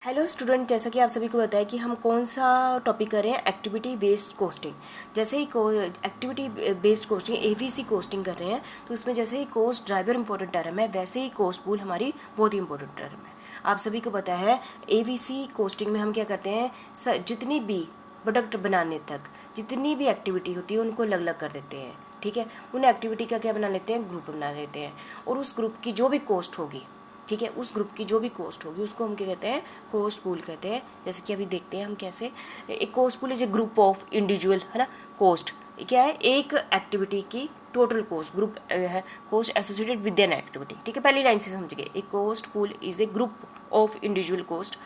Hello student, जैसा कि आप सभी को पता है कि हम कौन सा टॉपिक कर रहे हैं, एक्टिविटी बेस्ड कोस्टिंग। जैसे ही activity based costing ABC costing कर रहे हैं, तो उसमें जैसे ही कोस्ट ड्राइवर इंपॉर्टेंट टर्म है, वैसे ही कोस्ट पूल हमारी बहुत ही इंपॉर्टेंट टर्म है। आप सभी को पता है एबीसी कोस्टिंग में हम क्या करते हैं, जितनी भी प्रोडक्ट बनाने तक जितनी भी एक्टिविटी होती है उनको अलग अलग कर देते हैं। ठीक है, उन एक्टिविटी का क्या बना लेते हैं, ग्रुप बना लेते हैं, और उस ग्रुप की जो भी कॉस्ट होगी, ठीक है, उस ग्रुप की जो भी कॉस्ट होगी उसको हम क्या कहते हैं, कॉस्ट पूल कहते हैं। जैसे कि अभी देखते हैं हम कैसे। एक cost pool is a group of individual, है ना। कॉस्ट क्या है, एक एक्टिविटी की टोटल कॉस्ट, ग्रुप है cost associated with an activity. ठीक है, पहली लाइन से समझ गए। एक cost pool is a group of individual cost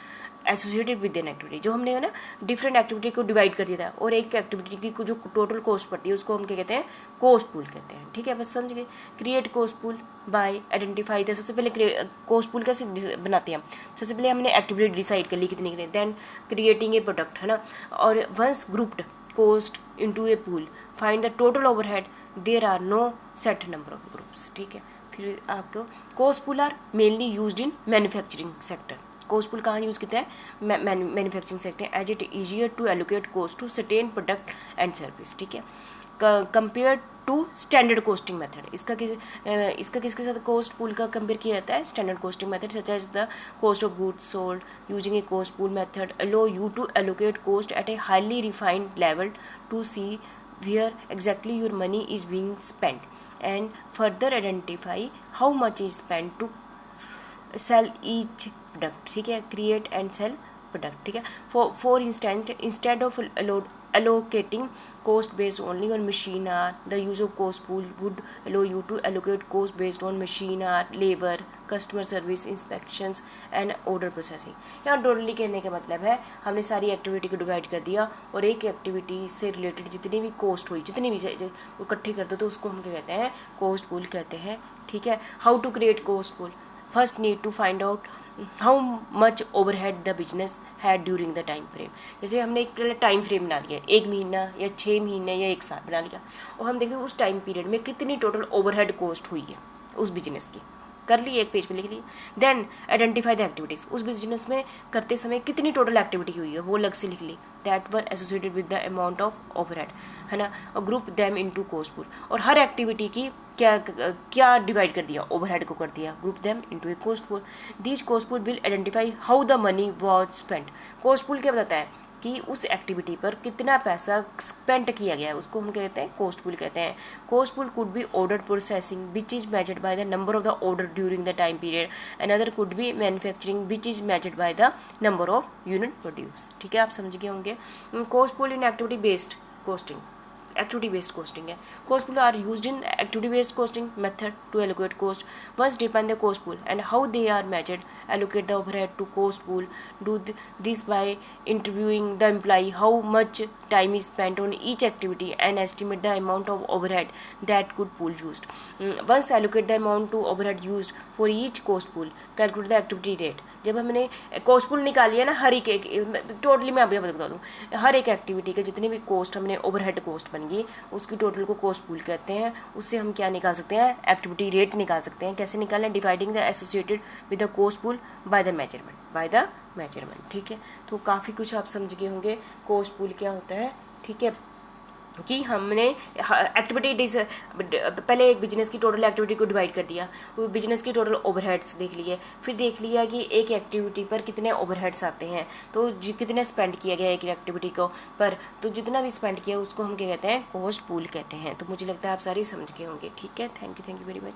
associated with an activity. जो हमने ना डिफरेंट एक्टिविटी को डिवाइड कर दिया था, और एक एक्टिविटी की जो टोटल कॉस्ट पड़ती है उसको हम क्या कहते हैं, कॉस्ट पूल कहते हैं। ठीक है, बस समझ गए। Create cost pool by identify the, सबसे पहले कॉस्ट पूल कैसे बनाते हैं हम, सबसे पहले हमने एक्टिविटी डिसाइड कर ली कितनी कितनी, देन क्रिएटिंग ए प्रोडक्ट, है ना। और once grouped cost into a pool, find the total overhead, there are no set number of groups. ठीक है, फिर आपको cost pool are mainly used in manufacturing sector. Cost pool कहाँ use करते हैं, manufacturing sector, as it easier to allocate cost to certain product and service. ठीक है, compare to standard costing method. इसका किसके साथ कॉस्ट पूल का compare किया जाता है, standard costing method such as the cost of goods sold using a cost pool method allow you to allocate cost at a highly refined level to see where exactly your money is being spent and further identify how much is spent to sell each product. ठीक है, create and sell product. ठीक है, for instance, instead of allocating cost based only on machine hour, the use of cost pool would allow you to allocate cost based on machine hour, labor, customer service, inspections and order processing. यहाँ totally कहने का मतलब है हमने सारी activity को divide कर दिया, और एक एक्टिविटी से रिलेटेड जितनी भी कॉस्ट हुई, जितनी भी वो इकट्ठी कर दो, तो उसको हम क्या कहते हैं, कॉस्ट पूल कहते हैं। ठीक है, how to create cost pool, first need to find out how much overhead the business had during the time frame. जैसे हमने एक टाइम फ्रेम बना लिया, 1 महीना या 6 महीने या 1 साल बना लिया, और हम देखें उस टाइम पीरियड में कितनी टोटल ओवरहेड कॉस्ट हुई है उस बिजनेस की, कर ली, एक पेज पे लिख ली। देन आइडेंटिफाई द एक्टिविटीज़, उस बिजनेस में करते समय कितनी टोटल एक्टिविटी हुई है वो अलग से लिख ली, that were associated with the amount of overhead, है ना। और group them into cost pool, और हर एक्टिविटी की क्या डिवाइड कर दिया, ओवरहेड को कर दिया, group them into A cost pool. These cost pool will identify how the money was spent. Cost pool क्या बताता है कि उस एक्टिविटी पर कितना पैसा स्पेंड किया गया है, उसको हम कहते हैं कॉस्ट पूल कहते हैं। Cost pool could be order processing which is measured by the number of the order during the time period, another could be manufacturing which is measured by the number of unit produce. ठीक है, आप समझ गए होंगे। Cost pool in activity based costing, activity based costing है। Cost pool are used in activity based costing method to allocate cost. Once define the cost pool and how they are measured, allocate the overhead to cost pool. Do this by interviewing the employee how much time is spent on each activity and estimate the amount of overhead that could pool used. Once allocate the amount to overhead used for each cost pool, calculate the activity rate. जब हमने cost pool निकाल लिया ना, हर एक totally मैं अभी बता दूँ, हर एक एक्टिविटी के जितने भी कॉस्ट हमने ओवरहेड कॉस्ट बन गई, उसकी टोटल को कॉस्ट पूल कहते हैं। उससे हम क्या निकाल सकते हैं, एक्टिविटी रेट निकाल सकते हैं। कैसे निकालना, dividing the associated with the cost pool by the measurement. ठीक है, तो काफ़ी कुछ आप समझ गए होंगे कॉस्ट पूल क्या होता है। ठीक है, कि हमने एक्टिविटी पहले एक बिजनेस की टोटल एक्टिविटी को डिवाइड कर दिया, वो बिजनेस की टोटल ओवरहेड्स देख लिए, फिर देख लिया कि एक एक्टिविटी पर कितने ओवरहेड्स आते हैं, तो कितने स्पेंड किया गया एक एक्टिविटी को पर, तो जितना भी स्पेंड किया उसको हम क्या कहते हैं, कॉस्ट पूल कहते हैं। तो मुझे लगता है आप सारी समझ गए होंगे। ठीक है, थैंक यू वेरी मच।